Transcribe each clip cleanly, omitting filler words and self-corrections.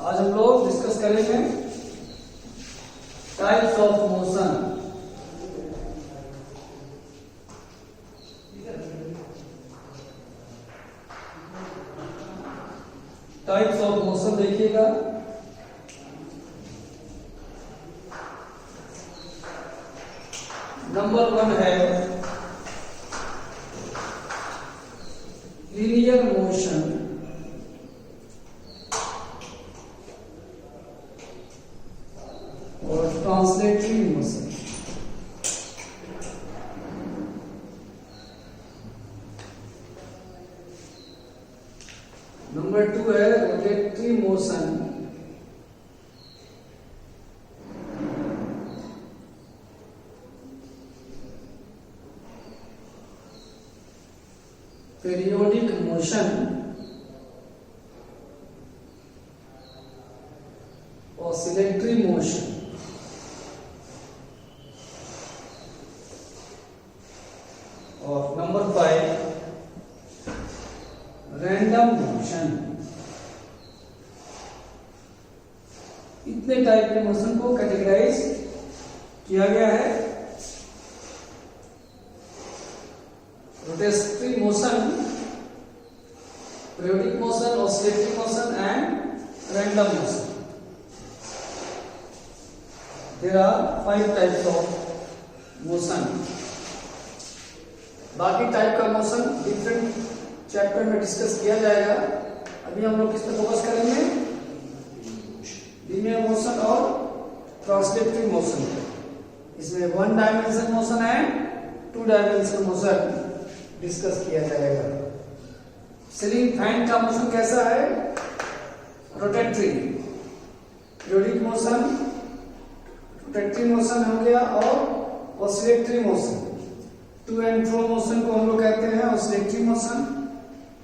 आज हम लोग डिस्कस करेंगे types of motion. Types of motion देखिएगा। नंबर 1 है लीनियर मोशन और ट्रांसलेटरी मोशन। नंबर 2 है rotatory motion periodic motion oscillatory motion. और नंबर 5 रैंडम मोशन। इतने टाइप के मोशन को कैटेगराइज किया गया है। Rotatory motion, periodic motion, oscillatory motion and random motion. There are 5 types of motion. बाकी टाइप का मोशन डिफरेंट चैप्टर में डिस्कस किया जाएगा। अभी हम लोग किस पे फोकस करेंगे? लीनियर मोशन और ट्रांसलेटरी मोशन। इसमें 1 dimension motion and 2 dimension motion discuss किया जाएगा। सीलिंग फैन का मोशन कैसा है? Rotatory. Periodic motion, rotatory motion हो गया और oscillatory motion. To and fro motion को हम लोग कहते हैं ऑसिलेटरी मोशन।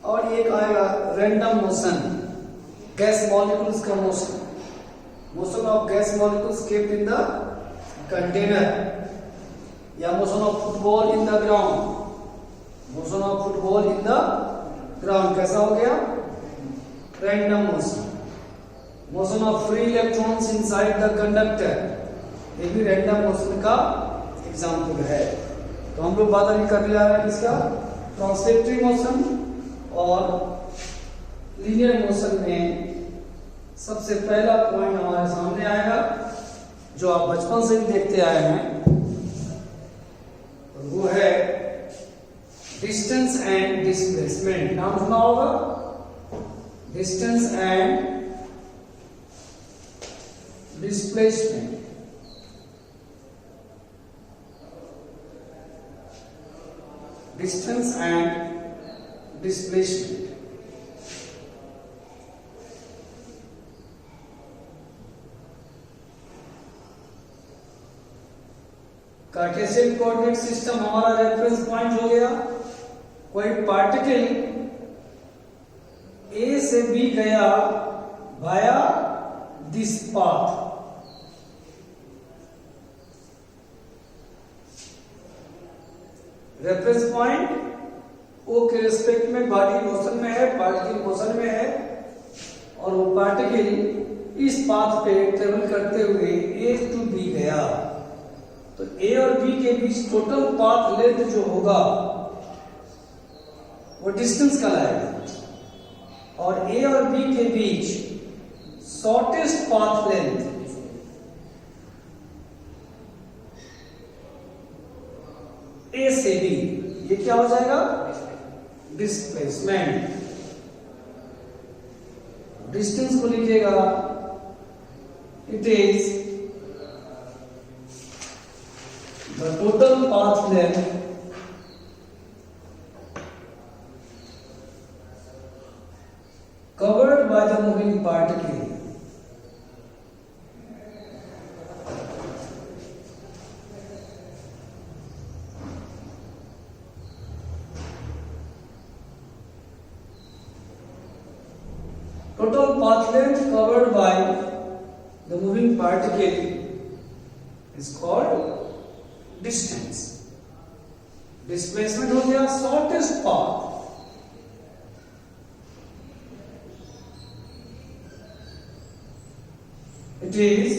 और एक आएगा रैंडम मोशन, गैस मॉलिक्यूल्स का motion, motion of gas molecules kept in the container, या motion of football in the ground. Motion of football in the ground कैसा हो गया? Random motion. Motion of free electrons inside the conductor, ये भी random motion का example है। तो हम लोग बात अभी करने जा रहे हैं इसका ट्रांसलेटरी मोशन और लीनियर मोशन में। सबसे पहला पॉइंट हमारे सामने आएगा जो आप बचपन से भी देखते आए हैं, वो है डिस्टेंस एंड डिस्प्लेसमेंट। नाम सुना होगा, distance and displacement. Distance and displacement. Cartesian coordinate system हमारा रेफरेंस पॉइंट हो गया। कोई पार्टिकल ए से बी गया via this path, reference point O के रिस्पेक्ट में बॉडी मोशन में है, पार्टिकल मोशन में है, और वो पार्टिकल इस पाथ पे ट्रेवल करते हुए ए टू बी गया। तो ए और बी के बीच टोटल पाथ लेंथ जो होगा वो डिस्टेंस कहलाएगा। और ए और बी के बीच शॉर्टेस्ट पाथ लेंथ ए से बी, ये क्या हो जाएगा? डिस्प्लेसमेंट। डिस्टेंस को लिखिएगा, it is the total path length covered by the moving particle. Total path length covered by the moving particle is called distance. Displacement हो गया shortest path। It is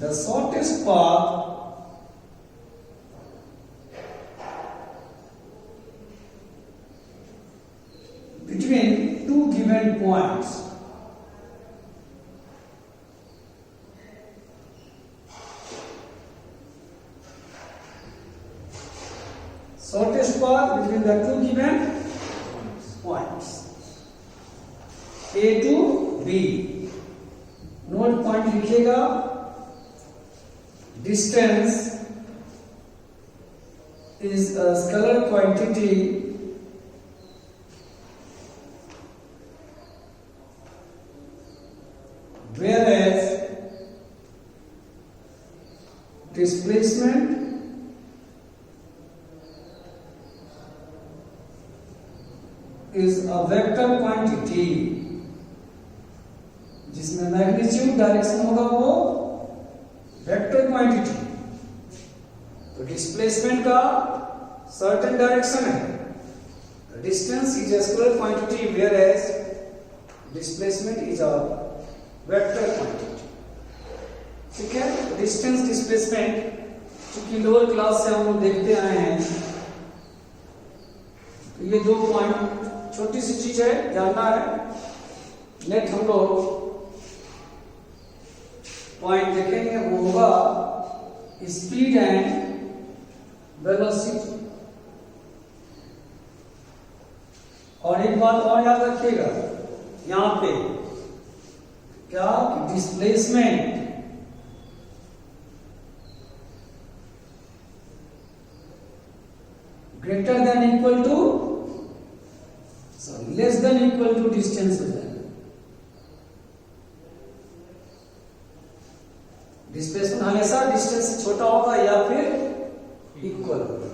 the shortest path between two given points. Shortest path between the two given points A to B. Note point लिखिएगा. Distance is a scalar quantity whereas displacement is a vector quantity. जिसमें magnitude direction होगा वो vector quantity. तो displacement का certain direction है. Distance is a scalar quantity whereas displacement is a vector quantity. ठीक है. Distance displacement क्योंकि lower class से हम लोग देखते आए हैं, तो ये दो पॉइंट छोटी सी चीज है, जानना है. नेक्स्ट हम लोग पॉइंट देखेंगे, वो होगा स्पीड एंड वेलोसिटी. और एक बात और याद रखिएगा यहां पे, क्या displacement greater than equal to less than equal to distance हो जाएगा. डिस्प्लेसमेंट हमेशा डिस्टेंस से छोटा होगा या फिर इक्वल होगा.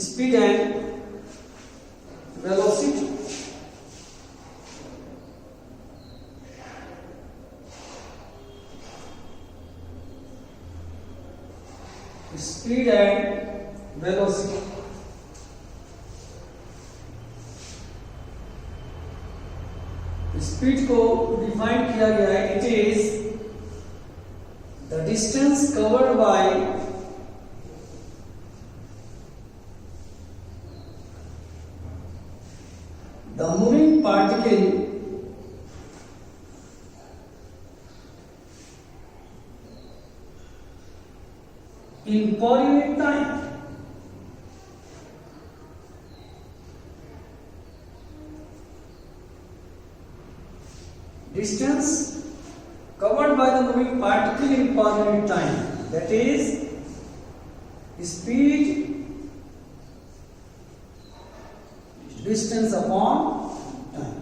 Speed and velocity. Speed and velocity. Speed को डिफाइन किया गया है. It is the distance covered by the moving particle in per unit time. Distance covered by the moving particle in per unit time, that is speed distance upon time.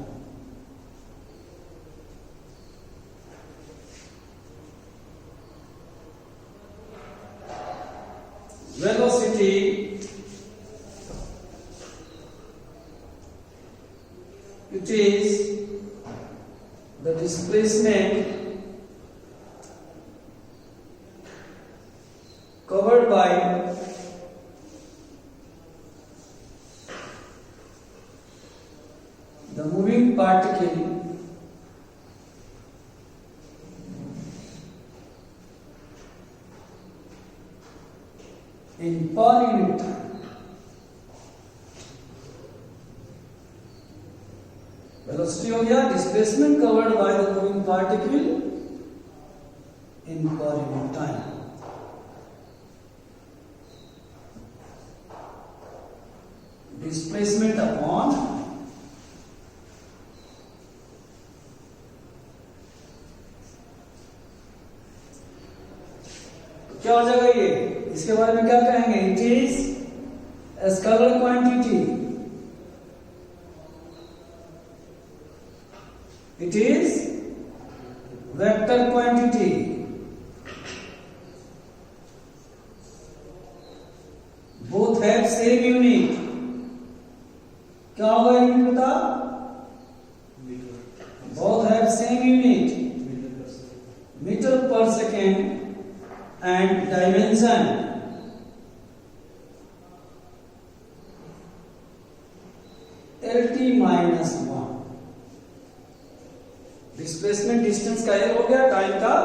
Velocity it is the displacement covered by the moving particle in per unit time. Velocity हो गया displacement covered by the moving particle in per unit time. Displacement upon क्या हो जाएगा ये? इसके बारे में क्या कहेंगे? It is scalar quantity. It is vector quantity. Both have same unit. क्या होगा यूनिट बता? Both minus one. Displacement distance का एल हो गया, टाइम का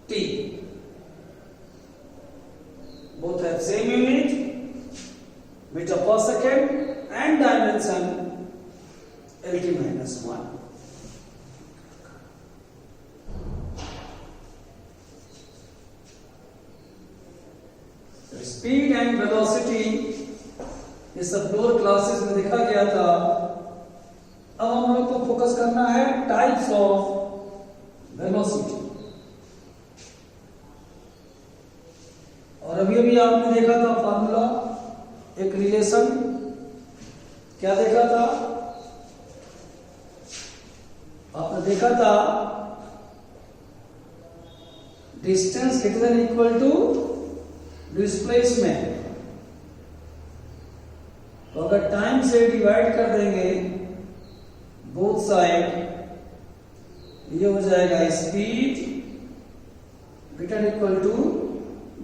T. Both have same unit, metre पर second and dimension lt minus 1. Speed and velocity ये सब लोअर क्लासेस में देखा गया था। अब हम लोग को फोकस करना है टाइप्स ऑफ वेलोसिटी। और अभी अभी आपने देखा था फार्मूला, एक रिलेशन, क्या देखा था आपने? देखा था distance greater than equal to displacement. तो अगर टाइम से डिवाइड कर देंगे बोथ साइड, ये हो जाएगा speed greater equal to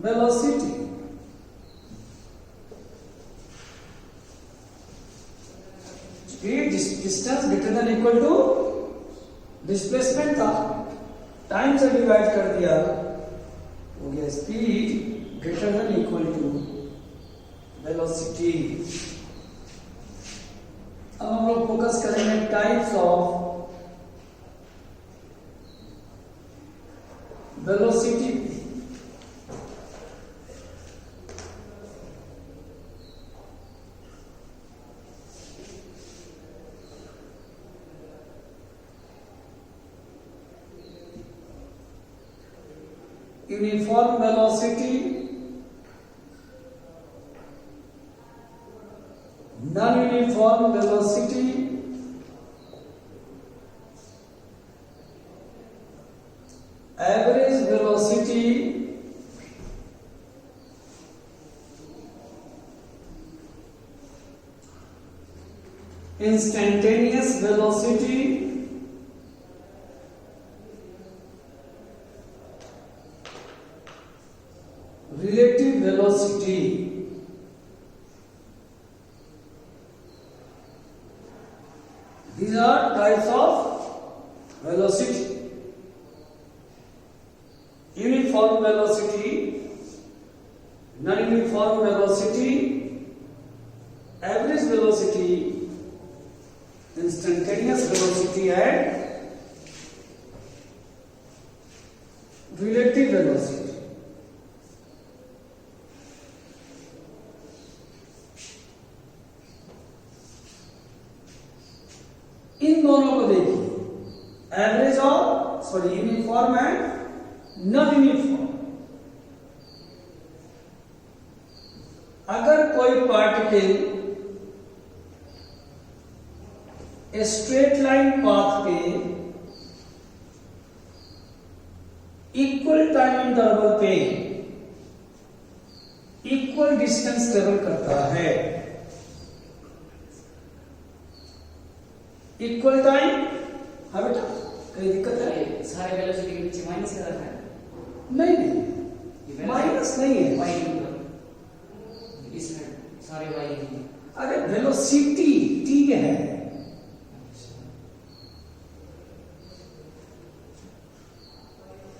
velocity. Speed distance greater than equal to displacement था, टाइम से डिवाइड कर दिया, हो गया speed greater than equal to velocity. अब हम लोग फोकस करेंगे types of velocity. Uniform velocity, non-uniform velocity, average velocity, instantaneous velocity, relative velocity। These are types of velocity. Uniform velocity, non-uniform velocity, average velocity, instantaneous velocity and relative velocity। इन दोनों को देखिए, average और uniform and non uniform. अगर कोई particle straight line path पे equal time interval पे equal distance travel करता है, इक्वल टाइम, हाँ बेटा कोई दिक्कत है? सारे वेलोसिटी के पीछे माइनस का रखा है? नहीं नहीं, माइनस नहीं है, वाई इसमें सारे वाई। अरे वेलोसिटी टी है,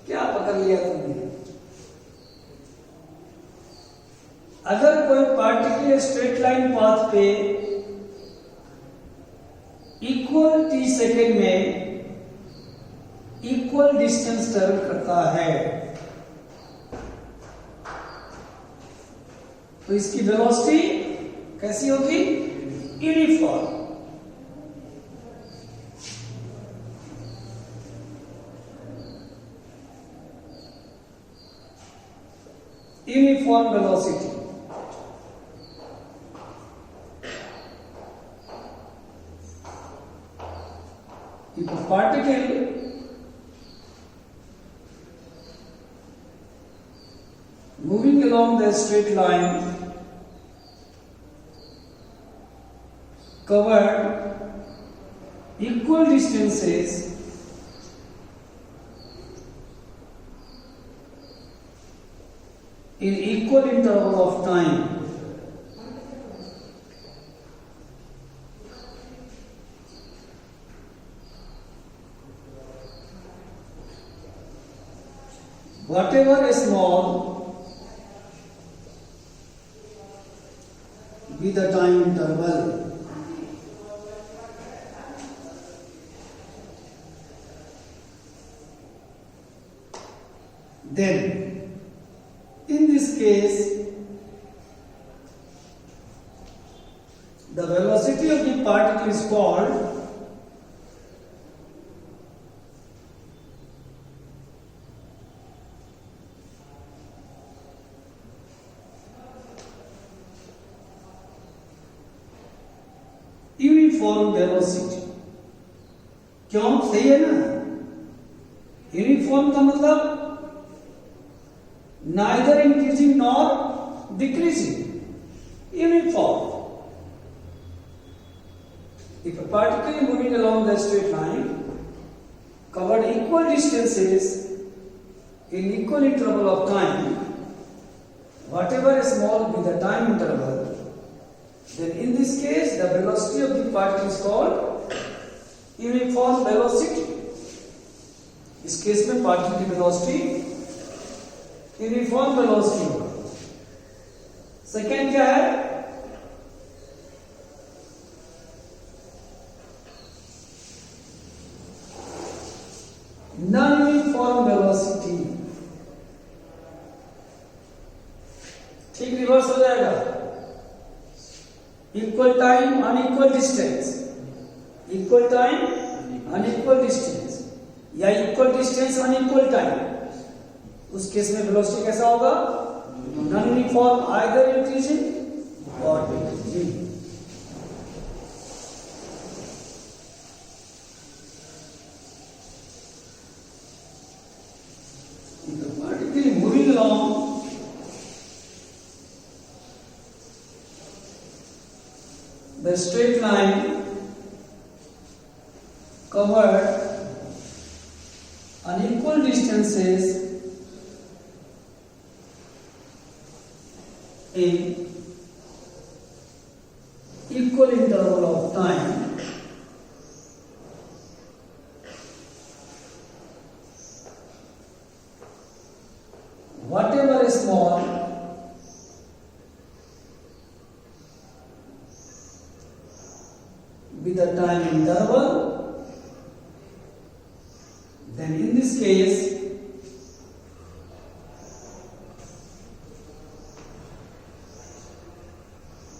क्या पकड़ लिया तुमने? अगर कोई पार्टिकल स्ट्रेट लाइन पाथ पे इक्वल टी सेकेंड में इक्वल डिस्टेंस ट्रेवल करता है, तो इसकी वेलोसिटी कैसी होगी? Uniform. Uniform velocity. If a particle moving along the straight line covered equal distances in equal interval of time, whatever is small with the time interval. Then, in this case, the velocity of the particle is called uniform velocity. क्यों? सही है ना? Uniform का मतलब neither increasing nor decreasing. Uniform. If a particle is moving along the straight line, covered equal distances in equal interval of time, whatever is small with the time interval, then in this case the velocity of the particle is called uniform velocity. इस case में particle की velocity uniform velocity होगा. Second क्या है? Non uniform velocity. ठीक reverse हो जाएगा. Equal time unequal distance, equal time unequal distance या इक्वल डिस्टेंस अनइक्वल टाइम. उस केस में वेलोसिटी कैसा होगा? नॉन यूनिफॉर्म, आइदर इंक्रीजिंग और decreasing. The particle moving along the straight line covered unequal distances in equal interval of time, whatever is small with the time interval, then in this case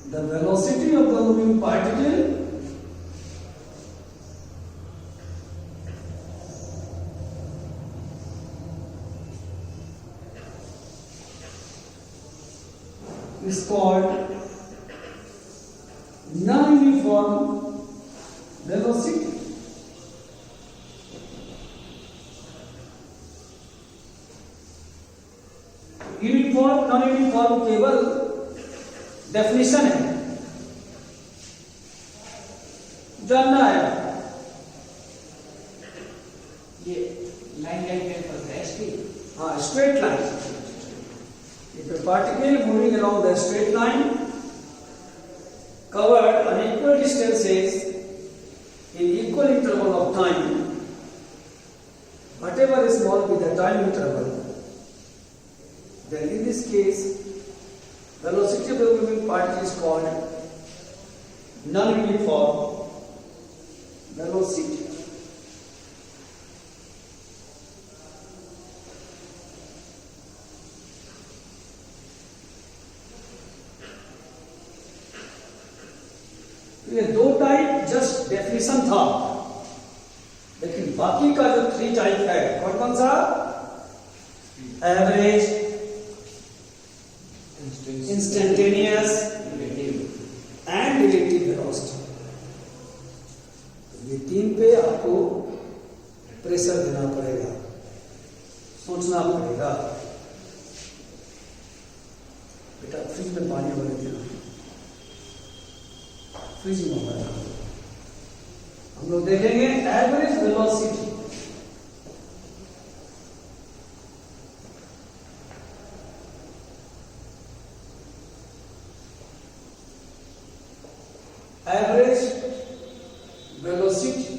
the velocity of the moving particle is called non-uniform velocity. Uniform non uniform केवल definition है, जानना है. ये line line पे पड़ता है straight. हाँ, straight line. If a particle moving along the straight line covered unequal distances in equal interval of time, whatever is small with the time interval, then in this case velocity of the moving particle is called non-uniform velocity. ये दो type just definition था, लेकिन बाकी का जो 3 type है कौन कौन सा? Average, instantaneous and relative velocity. ये 3 पे आपको प्रेशर देना पड़ेगा, सोचना पड़ेगा. बेटा फ्रिज में पानी भर देना, फ्रिज में होगा. हम लोग देखेंगे average velocity. Average velocity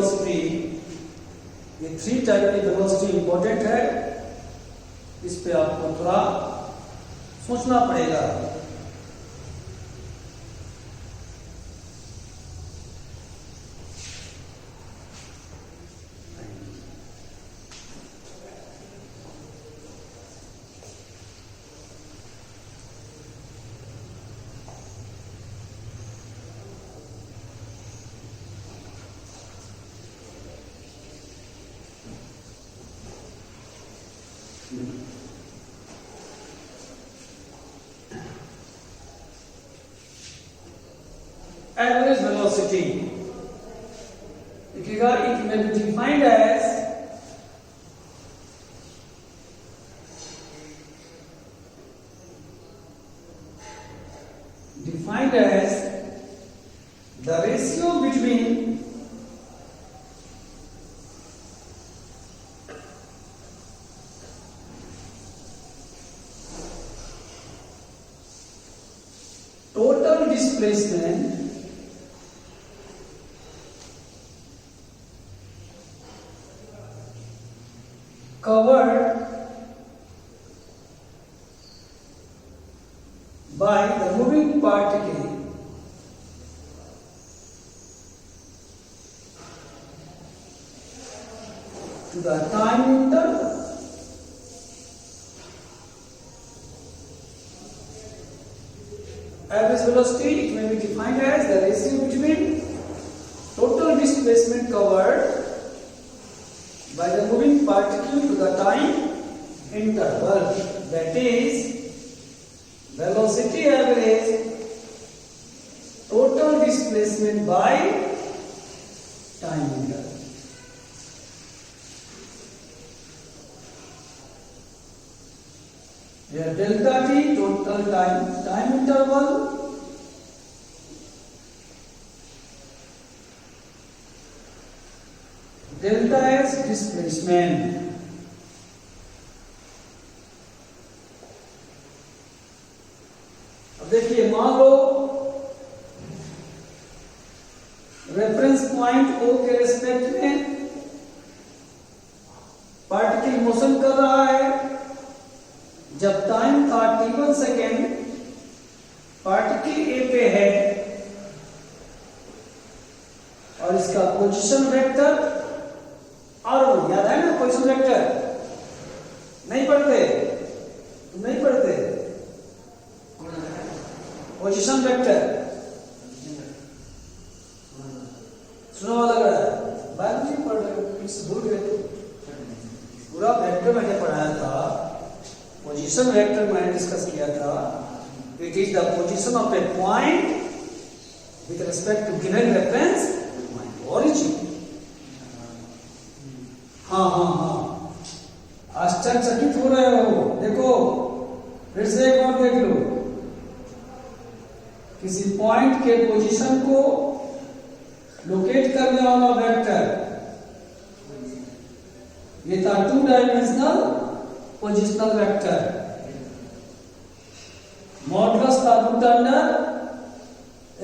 velocity, ये 3 टाइप की वेलोसिटी इंपॉर्टेंट है, इस पे आपको थोड़ा सोचना पड़ेगा। Average velocity, देखिएगा, it may be defined as the ratio between total displacement covered by the moving particle to the time interval. Average velocity, it may be defined as the ratio between total displacement covered by the moving particle to the time interval, that is velocity average total displacement by time interval. Here delta t total time interval, delta s displacement. अब देखिए, मान लो reference point O के respect में particle motion कर रहा है, जब time था t1 सेकेंड, पार्टिकल A पे है और इसका पोजीशन वेक्टर R1, याद है ना पोजीशन वेक्टर? नहीं पढ़ते? तुम नहीं पढ़ते? पोजीशन वेक्टर सुना हुआ लग रहा है, बायोलॉजी पढ़ रहे हो, कुछ भूल गए? पूरा वेक्टर मैंने पढ़ाया था, पोजीशन वेक्टर मैंने डिस्कस किया था। It is the position of a point with respect to given reference point, origin. हाँ, आश्चर्यचकित हो रहे हो? देखो, फिर से एक बार देख लो, किसी पॉइंट के पोजीशन को लोकेट करने वाला वेक्टर, ये था 2 डायमेंशनल पोजिशनल वेक्टर, मॉडुलस था root under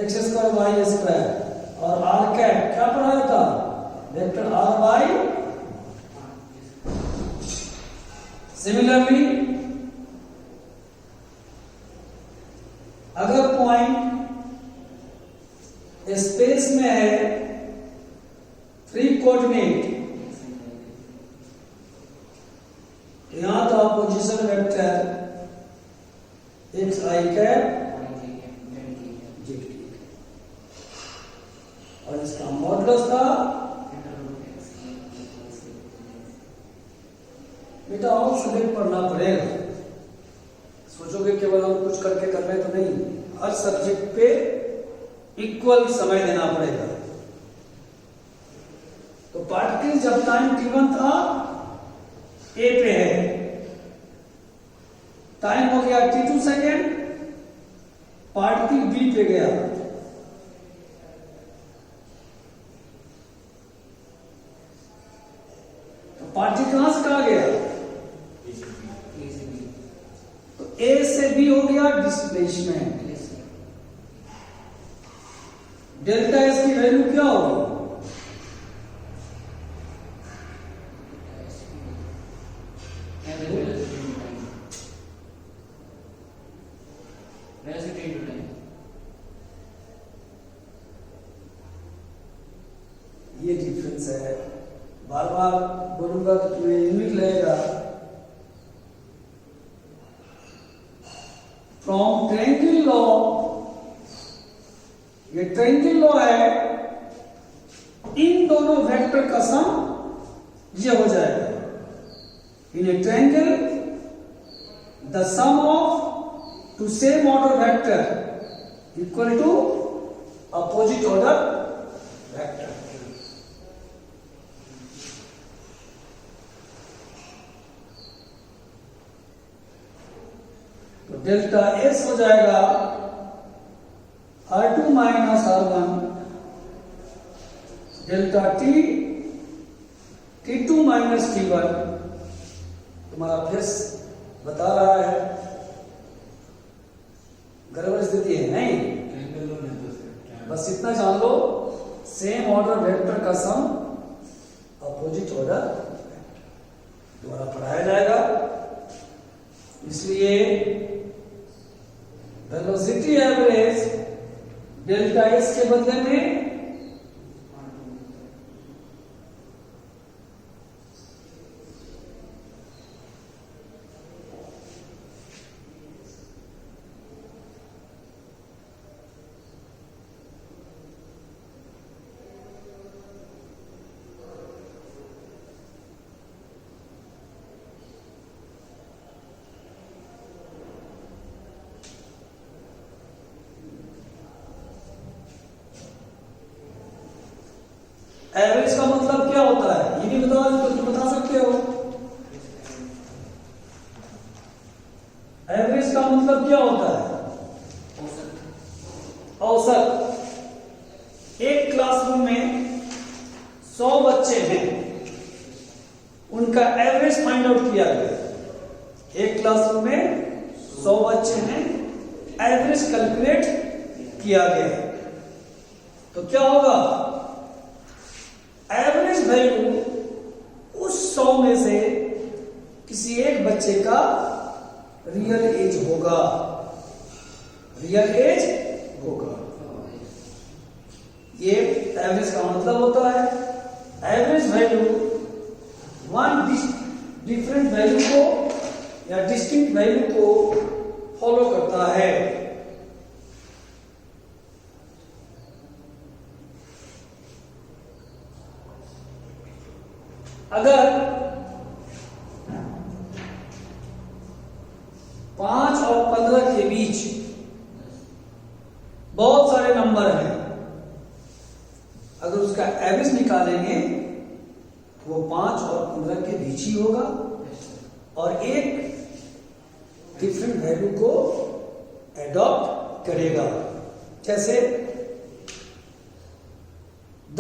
X square Y square, और आर कैट क्या पढ़ाया था? Vector R Y. सिमिलरली, अगर पॉइंट स्पेस में है 3 कोऑर्डिनेट, यहां था position vector X I cap Z की, और इसका मॉडुलस था, बेटा और सब्जेक्ट पढ़ना पड़ेगा, सोचोगे केवल हम कुछ करके कर रहे तो नहीं, हर सब्जेक्ट पे इक्वल समय देना पड़ेगा। तो पार्टिकल जब टाइम t1 था A पे है, टाइम हो गया t2 सेकेंड, पार्टिकल B पे गया, तो पार्टिकल कहां से कहां गया? तो A से B हो गया डिस्प्लेसमेंट। डेल्टा एस की वैल्यू क्या होगी? ये डिफरेंस है। बार बार बोलूंगा तो तुम्हें यूनिक लगेगा। फ्रॉम ट्रायंगल लॉ, ये ट्रायंगल लॉ है, इन दोनों वेक्टर का सम ये हो जाएगा। In a triangle the sum of two same order vector equal to opposite order vector. तो डेल्टा एस हो जाएगा R2 minus R1 delta T T2 minus T1। तुम्हारा फेस बता रहा है गड़बड़ स्थिति है नहीं, बस इतना जान लो, सेम ऑर्डर वेक्टर का सम अपोजिट ऑर्डर द्वारा पढ़ाया जाएगा। इसलिए वेलोसिटी एवरेज डेल्टा एस के बदले में एवरेज का मतलब क्या होता है ये भी बताओ, तो तुम बता सकते हो। एवरेज का मतलब क्या होता है? औसत। एक क्लासरूम में 100 बच्चे हैं, उनका एवरेज फाइंड आउट किया गया। एक क्लासरूम में 100 बच्चे हैं, एवरेज कैलकुलेट किया गया। तो क्या होगा? एवरेज वैल्यू उस 100 में से किसी एक बच्चे का रियल एज होगा, रियल एज होगा। ये एवरेज का मतलब होता है। Average value one different value को या डिस्टिंक्ट वैल्यू को फॉलो करता है। अगर 5 और 15 के बीच बहुत सारे नंबर हैं, अगर उसका एवरेज निकालेंगे तो वो 5 और 15 के बीच ही होगा और एक डिफरेंट वैल्यू को एडॉप्ट करेगा। जैसे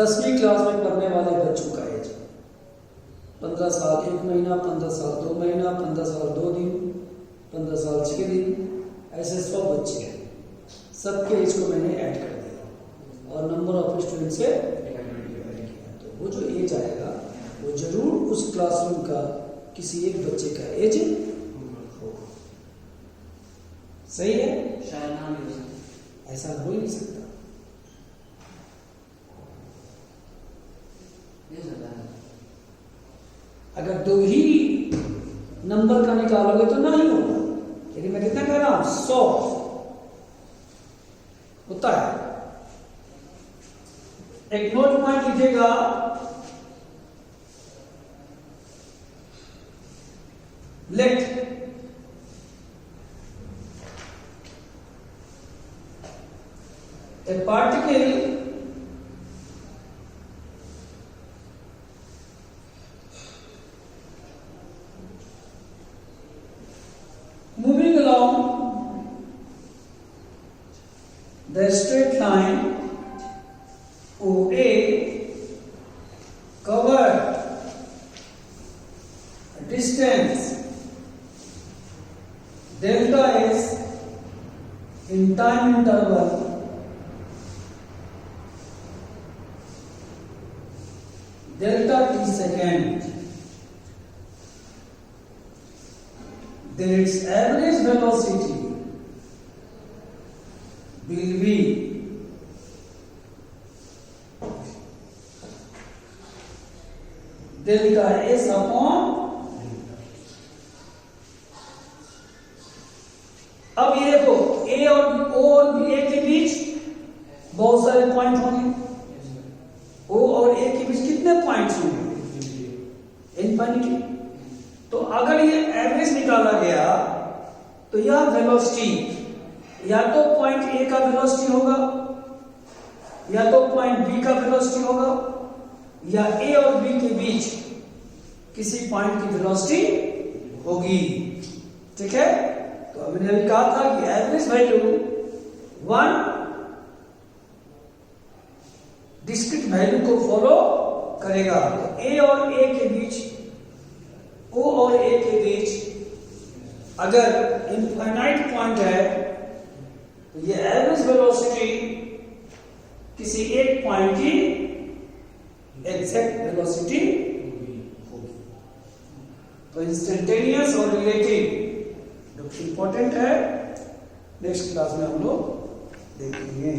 10वीं क्लास में पढ़ने वाले बच्चों का एज 15 साल 1 महीना, 15 साल 2 महीना, 15 साल 2 दिन, 15 साल 6 दिन, ऐसे 100 बच्चे हैं। सबके एज को मैंने ऐड कर दिया और नंबर ऑफ स्टूडेंट से डिवाइड किया। तो वो जो एज आएगा वो जरूर उस क्लासरूम का किसी एक बच्चे का एज होगा। सही है? शायद ना भी हो सकता, ऐसा हो ही नहीं सकता। अगर 2 ही नंबर का निकालोगे तो नहीं होगा। यदि मैं कितना कह रहा हूं 100 होता है। एक नोट पॉइंट लिखिएगा, let a particle moving along the straight line OA covered a distance delta S in time interval delta t second, then its average velocity will be delta S upon. अब ये देखो ए और ओ और ए के बीच बहुत सारे point होंगे, ओ और ए के बीच कितने पॉइंट्स होंगे? इनफिनिटी। तो अगर ये एवरेज निकाला गया तो यह वेलोसिटी या तो पॉइंट ए का वेलोसिटी होगा, या तो पॉइंट बी का वेलोसिटी होगा, या ए और बी के बीच किसी पॉइंट की वेलोसिटी होगी। ठीक है, तो हमने अभी कहा था कि average value one discrete value को फॉलो करेगा। तो ए और ए के बीच, ओ और ए के बीच अगर इनफाइनाइट पॉइंट है तो ये एवरेज वेलोसिटी किसी एक पॉइंट की एग्जैक्ट वेलोसिटी होगी। तो इंस्टेंटेनियस और रिलेटिव जो इंपॉर्टेंट है, नेक्स्ट क्लास में हम लोग देखेंगे।